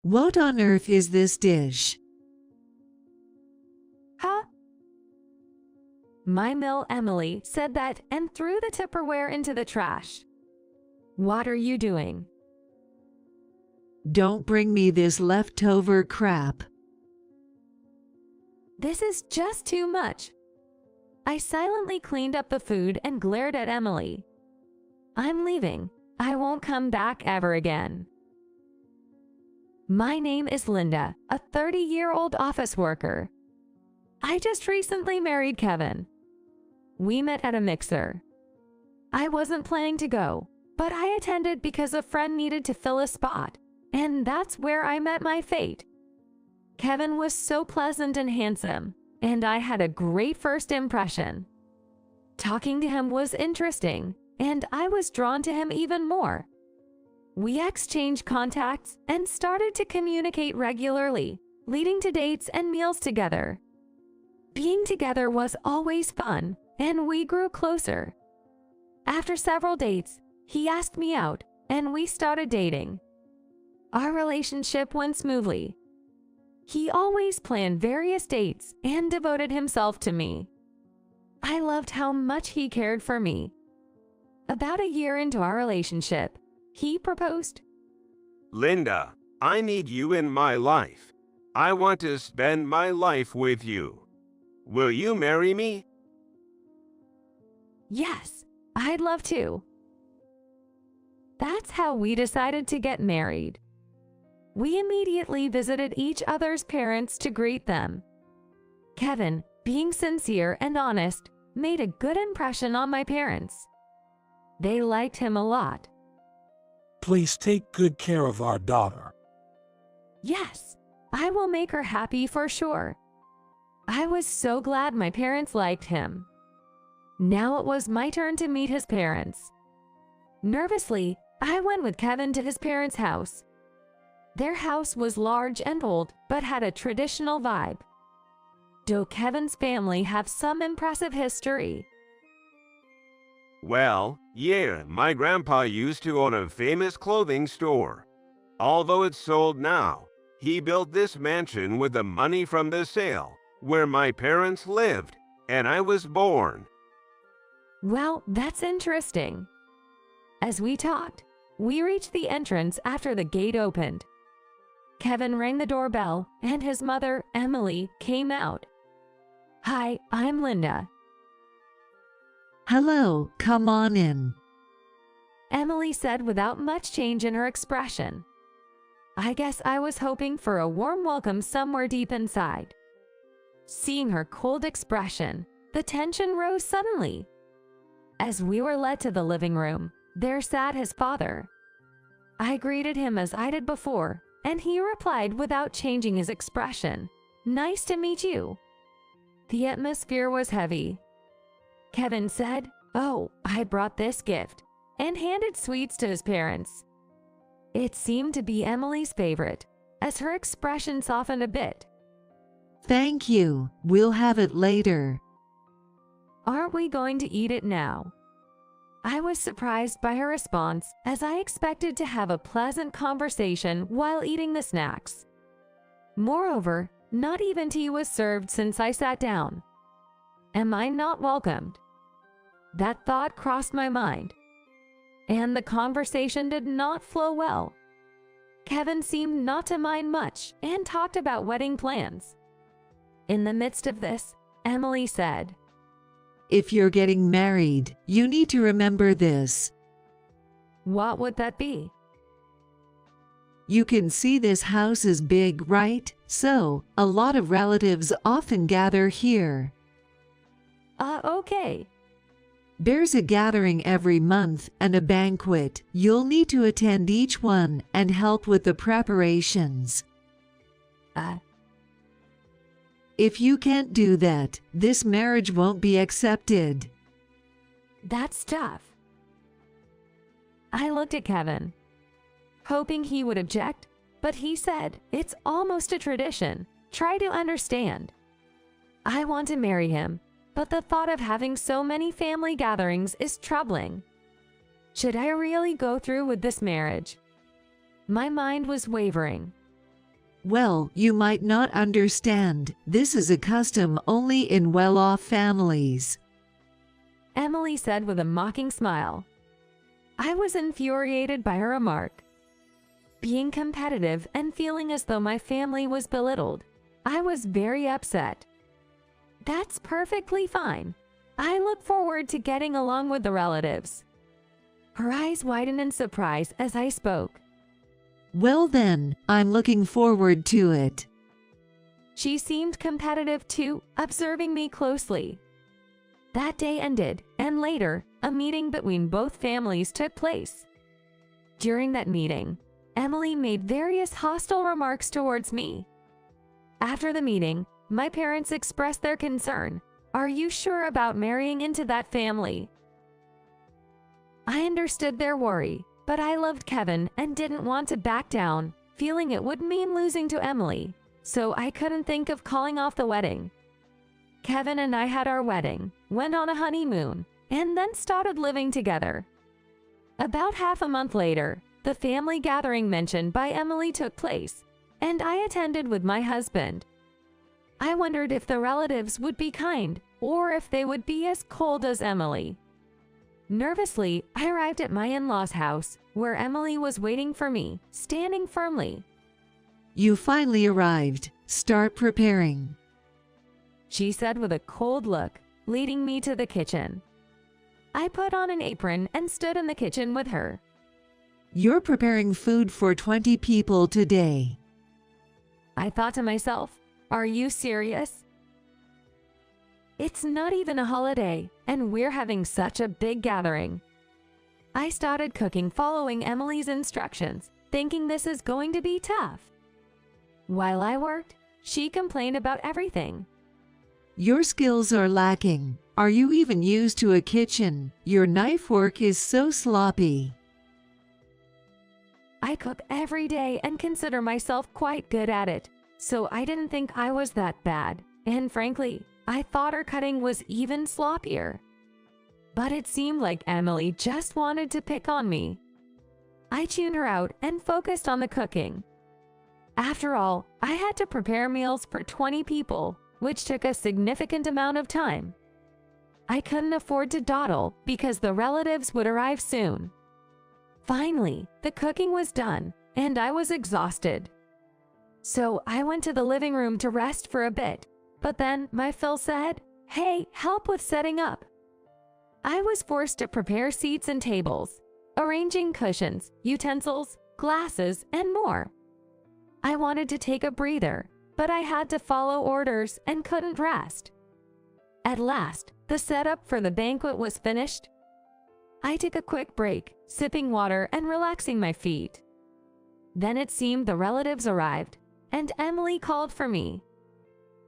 What on earth is this dish? Huh? My mill Emily said that and threw the Tupperware into the trash. What are you doing? Don't bring me this leftover crap. This is just too much. I silently cleaned up the food and glared at Emily. I'm leaving. I won't come back ever again. My name is Linda, a 30-year-old office worker. I just recently married Kevin. We met at a mixer. I wasn't planning to go, but I attended because a friend needed to fill a spot, and that's where I met my fate. Kevin was so pleasant and handsome, and I had a great first impression. Talking to him was interesting, and I was drawn to him even more. We exchanged contacts and started to communicate regularly, leading to dates and meals together. Being together was always fun, and we grew closer. After several dates, he asked me out, and we started dating. Our relationship went smoothly. He always planned various dates and devoted himself to me. I loved how much he cared for me. About a year into our relationship, he proposed. Linda, I need you in my life. I want to spend my life with you. Will you marry me? Yes, I'd love to. That's how we decided to get married. We immediately visited each other's parents to greet them. Kevin, being sincere and honest, made a good impression on my parents. They liked him a lot. Please take good care of our daughter. Yes, I will make her happy for sure. I was so glad my parents liked him. Now it was my turn to meet his parents. Nervously, I went with Kevin to his parents' house. Their house was large and old, but had a traditional vibe. Though Kevin's family have some impressive history. Well, yeah, my grandpa used to own a famous clothing store. Although it's sold now, he built this mansion with the money from the sale, where my parents lived, and I was born. Well, that's interesting. As we talked, we reached the entrance after the gate opened. Kevin rang the doorbell, and his mother, Emily, came out. Hi, I'm Linda. Hello, come on in. Emily said without much change in her expression. I guess I was hoping for a warm welcome somewhere deep inside. Seeing her cold expression, the tension rose suddenly. As we were led to the living room, there sat his father. I greeted him as I did before, and he replied without changing his expression, "Nice to meet you." The atmosphere was heavy. Kevin said, "Oh, I brought this gift," and handed sweets to his parents. It seemed to be Emily's favorite, as her expression softened a bit. Thank you, we'll have it later. Aren't we going to eat it now? I was surprised by her response, as I expected to have a pleasant conversation while eating the snacks. Moreover, not even tea was served since I sat down. Am I not welcomed? That thought crossed my mind. And the conversation did not flow well. Kevin seemed not to mind much and talked about wedding plans. In the midst of this, Emily said, If you're getting married, you need to remember this. "What would that be?" You can see this house is big, right? So, a lot of relatives often gather here. Okay. There's a gathering every month and a banquet. You'll need to attend each one and help with the preparations. If you can't do that, this marriage won't be accepted. That's tough. I looked at Kevin, hoping he would object, but he said, "It's almost a tradition. Try to understand." I want to marry him, but the thought of having so many family gatherings is troubling. Should I really go through with this marriage? My mind was wavering. Well, you might not understand. This is a custom only in well-off families. Emily said with a mocking smile. I was infuriated by her remark. Being competitive and feeling as though my family was belittled, I was very upset. That's perfectly fine. I look forward to getting along with the relatives. Her eyes widened in surprise as I spoke. Well then, I'm looking forward to it. She seemed competitive too, observing me closely. That day ended, and later, a meeting between both families took place. During that meeting, Emily made various hostile remarks towards me. After the meeting, my parents expressed their concern. Are you sure about marrying into that family? I understood their worry, but I loved Kevin and didn't want to back down, feeling it would mean losing to Emily, so I couldn't think of calling off the wedding. Kevin and I had our wedding, went on a honeymoon, and then started living together. About half a month later, the family gathering mentioned by Emily took place, and I attended with my husband. I wondered if the relatives would be kind, or if they would be as cold as Emily. Nervously, I arrived at my in-laws' house, where Emily was waiting for me, standing firmly. You finally arrived. Start preparing, she said with a cold look, leading me to the kitchen. I put on an apron and stood in the kitchen with her. You're preparing food for 20 people today. I thought to myself, are you serious? It's not even a holiday, and we're having such a big gathering. I started cooking following Emily's instructions, thinking this is going to be tough. While I worked, she complained about everything. Your skills are lacking. Are you even used to a kitchen? Your knife work is so sloppy. I cook every day and consider myself quite good at it, so I didn't think I was that bad, and frankly, I thought her cutting was even sloppier. But it seemed like Emily just wanted to pick on me. I tuned her out and focused on the cooking. After all, I had to prepare meals for 20 people, which took a significant amount of time. I couldn't afford to dawdle because the relatives would arrive soon. Finally, the cooking was done, and I was exhausted. So I went to the living room to rest for a bit, but then my Phil said, "Hey, help with setting up." I was forced to prepare seats and tables, arranging cushions, utensils, glasses, and more. I wanted to take a breather, but I had to follow orders and couldn't rest. At last, the setup for the banquet was finished. I took a quick break, sipping water and relaxing my feet. Then it seemed the relatives arrived, and Emily called for me.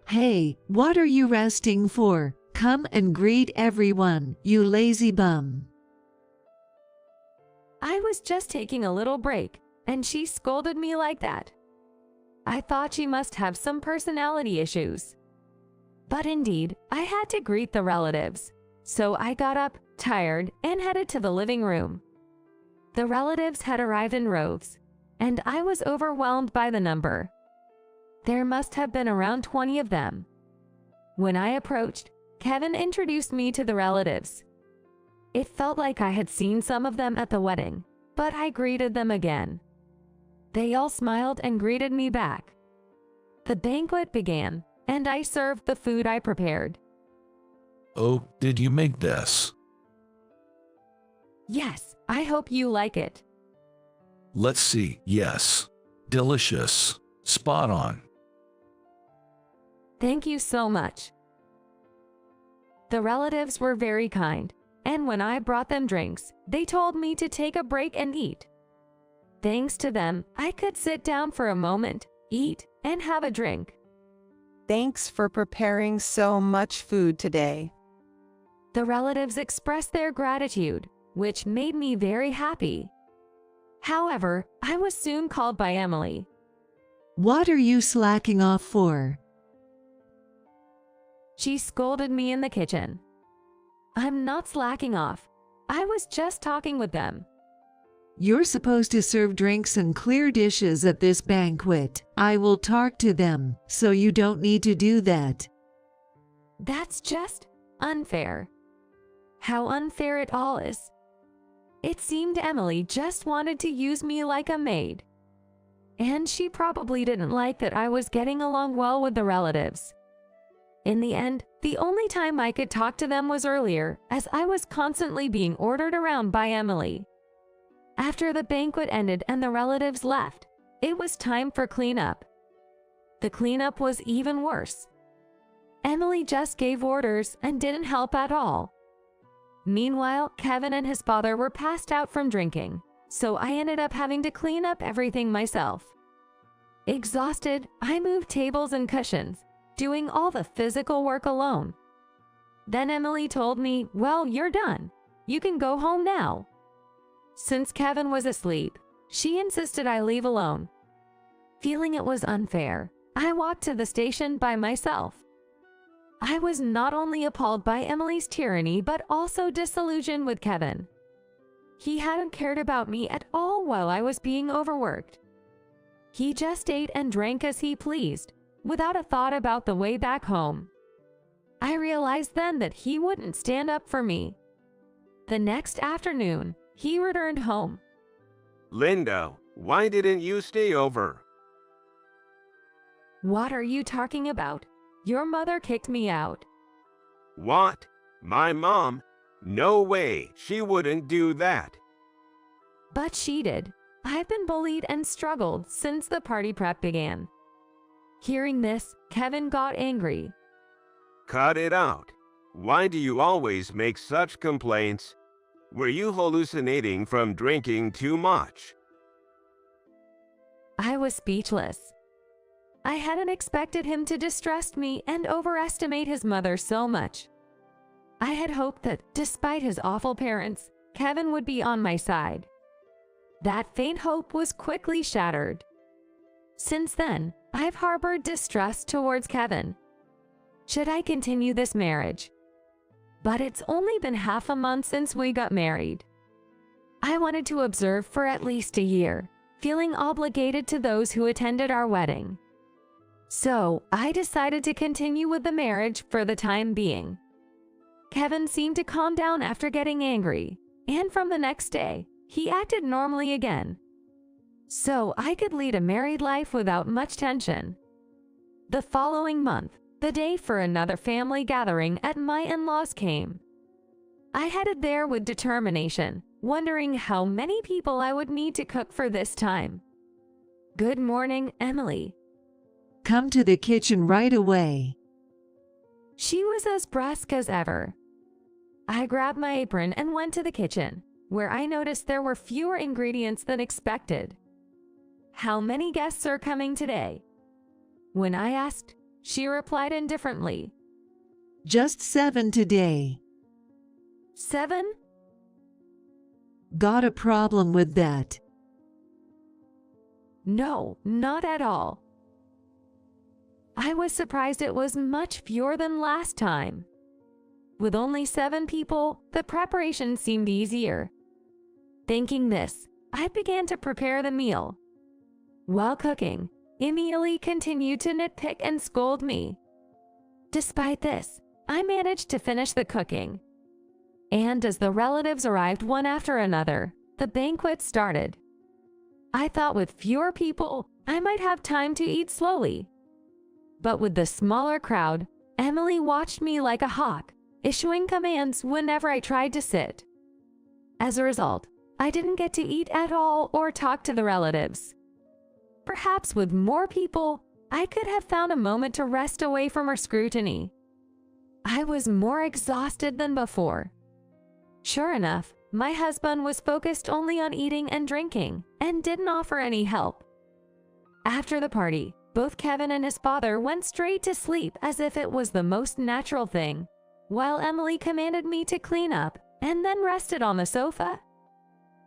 Hey, what are you resting for? Come and greet everyone, you lazy bum. I was just taking a little break, and she scolded me like that. I thought she must have some personality issues. But indeed, I had to greet the relatives, so I got up, tired, and headed to the living room. The relatives had arrived in droves, and I was overwhelmed by the number. There must have been around 20 of them. When I approached, Kevin introduced me to the relatives. It felt like I had seen some of them at the wedding, but I greeted them again. They all smiled and greeted me back. The banquet began, and I served the food I prepared. Oh, did you make this? Yes, I hope you like it. Let's see. Yes. Delicious. Spot on. Thank you so much. The relatives were very kind, and when I brought them drinks, they told me to take a break and eat. Thanks to them, I could sit down for a moment, eat, and have a drink. Thanks for preparing so much food today. The relatives expressed their gratitude, which made me very happy. However, I was soon called by Emily. What are you slacking off for? She scolded me in the kitchen. I'm not slacking off. I was just talking with them. You're supposed to serve drinks and clear dishes at this banquet. I will talk to them, so you don't need to do that. That's just unfair. How unfair it all is. It seemed Emily just wanted to use me like a maid. And she probably didn't like that I was getting along well with the relatives. In the end, the only time I could talk to them was earlier, as I was constantly being ordered around by Emily. After the banquet ended and the relatives left, it was time for cleanup. The cleanup was even worse. Emily just gave orders and didn't help at all. Meanwhile, Kevin and his father were passed out from drinking, so I ended up having to clean up everything myself. Exhausted, I moved tables and cushions, doing all the physical work alone. Then Emily told me, "Well, you're done. You can go home now." Since Kevin was asleep, she insisted I leave alone. Feeling it was unfair, I walked to the station by myself. I was not only appalled by Emily's tyranny, but also disillusioned with Kevin. He hadn't cared about me at all while I was being overworked. He just ate and drank as he pleased, without a thought about the way back home. I realized then that he wouldn't stand up for me. The next afternoon, he returned home. Linda, why didn't you stay over? "What are you talking about? Your mother kicked me out." What? My mom? No way, she wouldn't do that. But she did. I've been bullied and struggled since the party prep began. Hearing this, Kevin got angry. Cut it out. Why do you always make such complaints? Were you hallucinating from drinking too much? I was speechless. I hadn't expected him to distrust me and overestimate his mother so much. I had hoped that, despite his awful parents, Kevin would be on my side. That faint hope was quickly shattered. Since then, I've harbored distrust towards Kevin. Should I continue this marriage? But it's only been half a month since we got married. I wanted to observe for at least a year, feeling obligated to those who attended our wedding. So, I decided to continue with the marriage for the time being. Kevin seemed to calm down after getting angry, and from the next day, he acted normally again. So, I could lead a married life without much tension. The following month, the day for another family gathering at my in-laws came. I headed there with determination, wondering how many people I would need to cook for this time. "Good morning, Emily." Come to the kitchen right away. She was as brusque as ever. I grabbed my apron and went to the kitchen, where I noticed there were fewer ingredients than expected. "How many guests are coming today?" When I asked, she replied indifferently. Just 7 today. 7? Got a problem with that? No, not at all. I was surprised it was much fewer than last time. With only 7 people, the preparation seemed easier. Thinking this, I began to prepare the meal. While cooking, Emily continued to nitpick and scold me. Despite this, I managed to finish the cooking. And as the relatives arrived one after another, the banquet started. I thought with fewer people, I might have time to eat slowly. But with the smaller crowd, Emily watched me like a hawk, issuing commands whenever I tried to sit. As a result, I didn't get to eat at all or talk to the relatives. Perhaps with more people, I could have found a moment to rest away from her scrutiny. I was more exhausted than before. Sure enough, my husband was focused only on eating and drinking and didn't offer any help. After the party, both Kevin and his father went straight to sleep as if it was the most natural thing, while Emily commanded me to clean up and then rested on the sofa.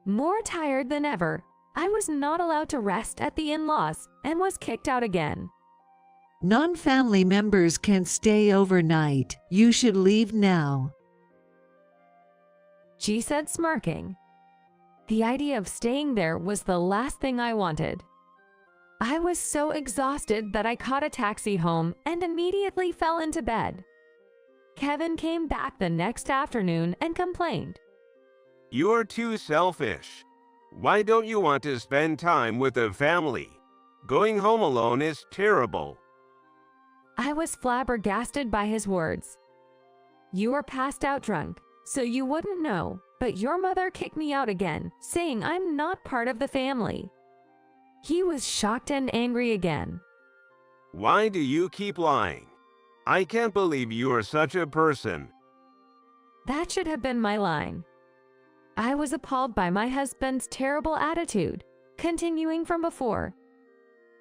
More tired than ever, I was not allowed to rest at the in-laws and was kicked out again. Non-family members can stay overnight. You should leave now. She said, smirking. The idea of staying there was the last thing I wanted. I was so exhausted that I caught a taxi home and immediately fell into bed. Kevin came back the next afternoon and complained. You're too selfish. Why don't you want to spend time with the family? Going home alone is terrible. I was flabbergasted by his words. You were passed out drunk, so you wouldn't know, but your mother kicked me out again, saying I'm not part of the family. He was shocked and angry again. Why do you keep lying? I can't believe you are such a person. That should have been my line. I was appalled by my husband's terrible attitude, continuing from before.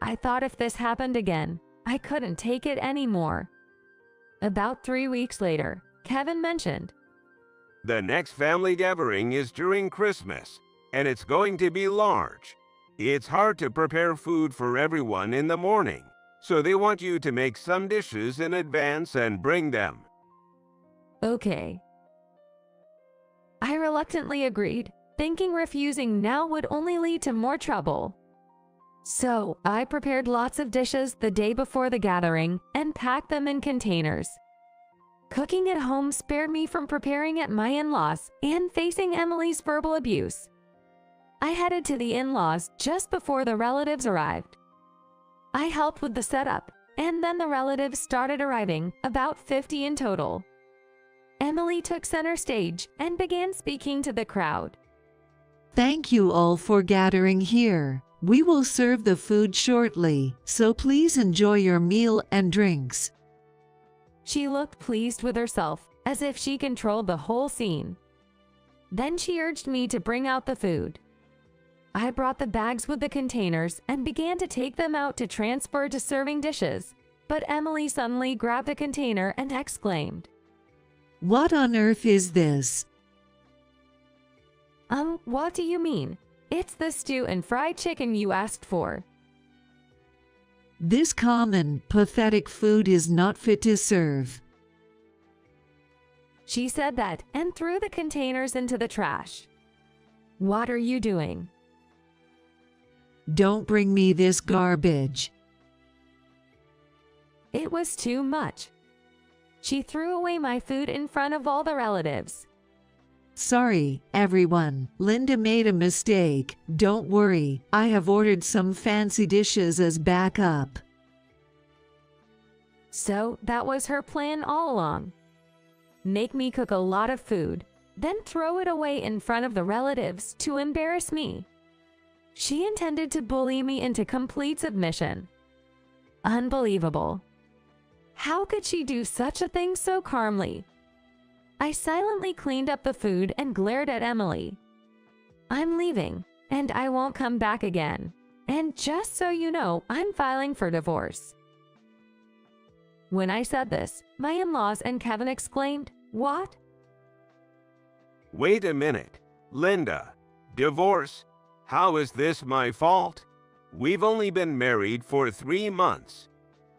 I thought if this happened again, I couldn't take it anymore. About 3 weeks later, Kevin mentioned, The next family gathering is during Christmas, and it's going to be large. It's hard to prepare food for everyone in the morning, so they want you to make some dishes in advance and bring them. Okay. I reluctantly agreed, thinking refusing now would only lead to more trouble. So, I prepared lots of dishes the day before the gathering and packed them in containers. Cooking at home spared me from preparing at my in-laws and facing Emily's verbal abuse. I headed to the in-laws just before the relatives arrived. I helped with the setup, and then the relatives started arriving, about 50 in total. Emily took center stage and began speaking to the crowd. Thank you all for gathering here. We will serve the food shortly, so please enjoy your meal and drinks. She looked pleased with herself, as if she controlled the whole scene. Then she urged me to bring out the food. I brought the bags with the containers and began to take them out to transfer to serving dishes, but Emily suddenly grabbed a container and exclaimed, What on earth is this? What do you mean? It's the stew and fried chicken you asked for. This common, pathetic food is not fit to serve. She said that and threw the containers into the trash. What are you doing? Don't bring me this garbage. It was too much. She threw away my food in front of all the relatives. Sorry, everyone. Linda made a mistake. Don't worry, I have ordered some fancy dishes as backup. So that was her plan all along. Make me cook a lot of food, then throw it away in front of the relatives to embarrass me. She intended to bully me into complete submission. Unbelievable. How could she do such a thing so calmly? I silently cleaned up the food and glared at Emily. I'm leaving, and I won't come back again. And just so you know, I'm filing for divorce. When I said this, my in-laws and Kevin exclaimed, What? Wait a minute. Linda, divorce? How is this my fault? We've only been married for 3 months.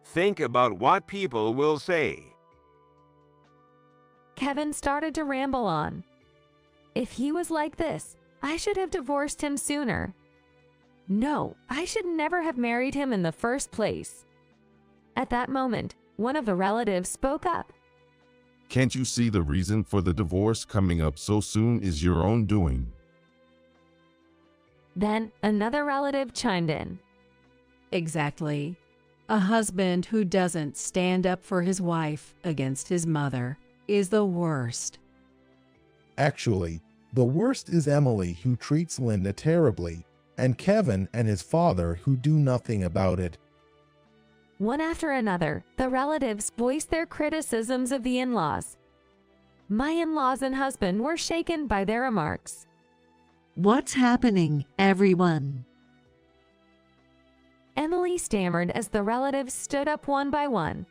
Think about what people will say. Kevin started to ramble on. If he was like this, I should have divorced him sooner. No, I should never have married him in the first place. At that moment, one of the relatives spoke up. Can't you see the reason for the divorce coming up so soon is your own doing? Then another relative chimed in. Exactly. A husband who doesn't stand up for his wife against his mother is the worst. Actually, the worst is Emily, who treats Linda terribly, and Kevin and his father, who do nothing about it. One after another, the relatives voiced their criticisms of the in-laws. My in-laws and husband were shaken by their remarks. What's happening, everyone? Emily stammered as the relatives stood up one by one.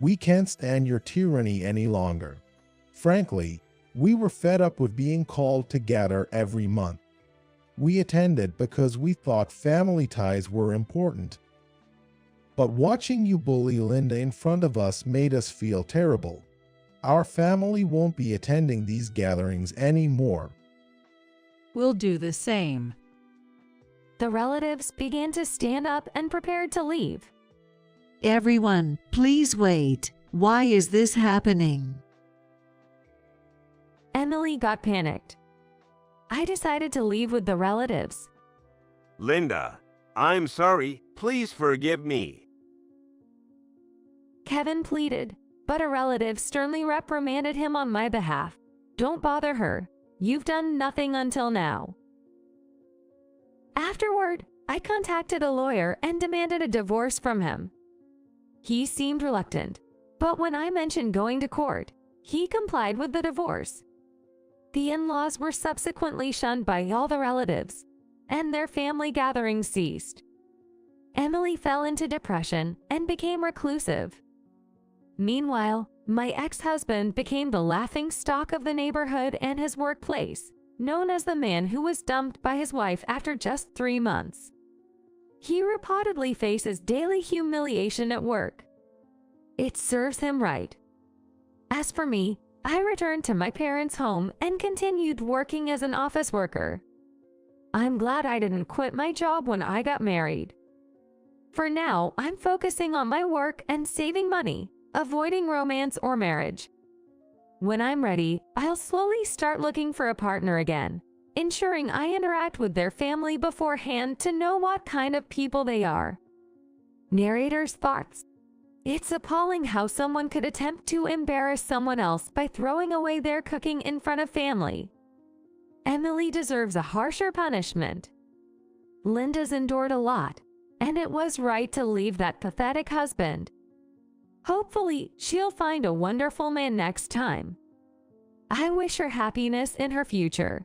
We can't stand your tyranny any longer. Frankly, we were fed up with being called to gather every month. We attended because we thought family ties were important. But watching you bully Linda in front of us made us feel terrible. Our family won't be attending these gatherings anymore. will do the same. The relatives began to stand up and prepared to leave. Everyone, please wait. Why is this happening? Emily got panicked. I decided to leave with the relatives. Linda, I'm sorry. Please forgive me. Kevin pleaded, but a relative sternly reprimanded him on my behalf. Don't bother her. You've done nothing until now. Afterward, I contacted a lawyer and demanded a divorce from him. He seemed reluctant, but when I mentioned going to court, he complied with the divorce. The in-laws were subsequently shunned by all the relatives, and their family gatherings ceased. Emily fell into depression and became reclusive. Meanwhile, my ex-husband became the laughingstock of the neighborhood and his workplace, known as the man who was dumped by his wife after just 3 months. He reportedly faces daily humiliation at work. It serves him right. As for me, I returned to my parents' home and continued working as an office worker. I'm glad I didn't quit my job when I got married. For now, I'm focusing on my work and saving money, avoiding romance or marriage. When I'm ready, I'll slowly start looking for a partner again, ensuring I interact with their family beforehand to know what kind of people they are. Narrator's thoughts. It's appalling how someone could attempt to embarrass someone else by throwing away their cooking in front of family. Emily deserves a harsher punishment. Linda's endured a lot, and it was right to leave that pathetic husband. Hopefully, she'll find a wonderful man next time. I wish her happiness in her future.